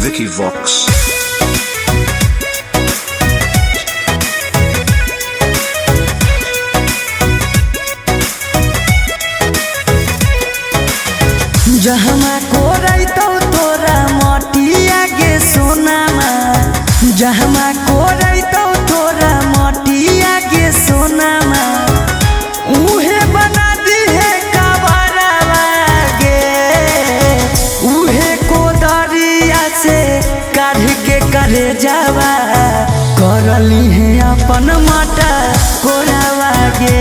Vicky Vox. जहमा कोरैतौ तोरा मटिया गे सोनामा, जहमा कोरैतौ तोरा मटिया गे सोनामा, उहे बना दिहे कबरवा गे, उहे कोदरिया से काढ़ के करे जावा, करली है अपन माटा कोरावा गे,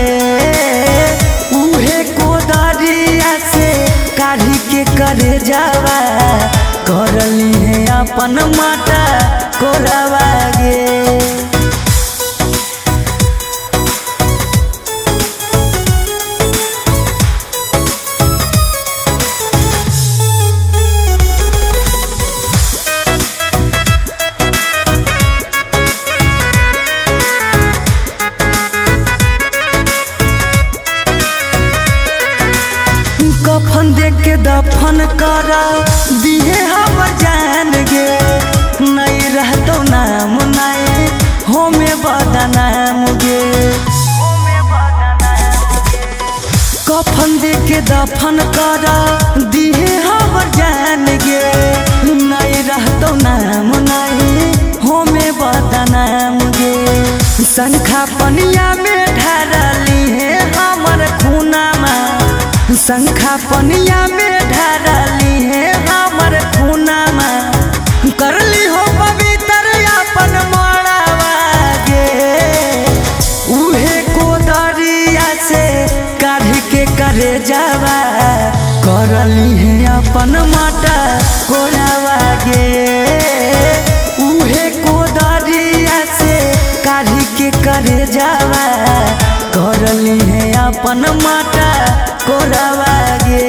उहे कोदरिया से काढ़ के करे जावा, करली है अपन माटा कोरावा गे। कफन देख के दफन करा दिहे हम जान गे, नहीं रहतो नाम नाए होमे बदनाम गे, कफन देख के दफन करा दिहे हम जान गे, नहीं रहतो नाम नाए होमे बदनाम गे, शंखा पनिया में ढारली है हमर खूनामा, शंखा पनिया में ढारली है हमर खूनामा, करली हो पवित्र अपन मड़ावा गे, उहे कोदरिया से काढ़ के करे जावा, करली है अपन माटा कोरावा गे, उहे कोदरिया से काढ़ के करे जावा, करली है अपन माटा कोरावा गे।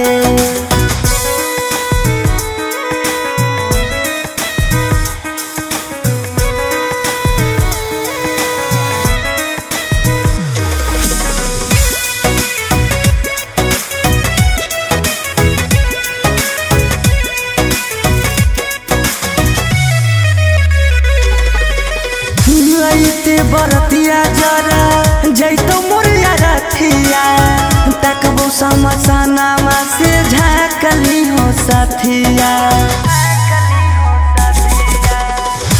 लइते बरतिया जरा जैतो मोरिया रथिया, तकबो समसानामा से झाकली हो साथिया,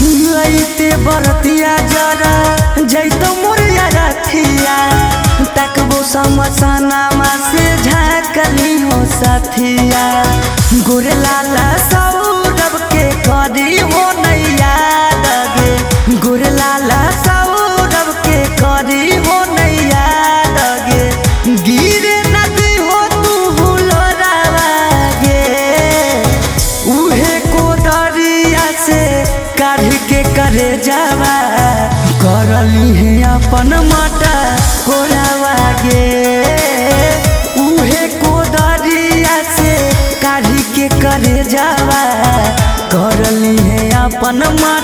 लइते बरतिया जरा जैतो मोरिया रथिया, तकबो समसानामा से झाकली हो साथिया, गोरे लाला सौरभ के करी हो नैया दगे, गोरे लाला सौरभ के करी हो नैया दगे, गिरे नदी हो तू हुलोरावा गे, उहे कोदरिया से काढ़ के करे जावा, करली है अपन माटा कोरावा गे, उहे कोदरिया से काढ़ के करे जावा, करली है अपन माटा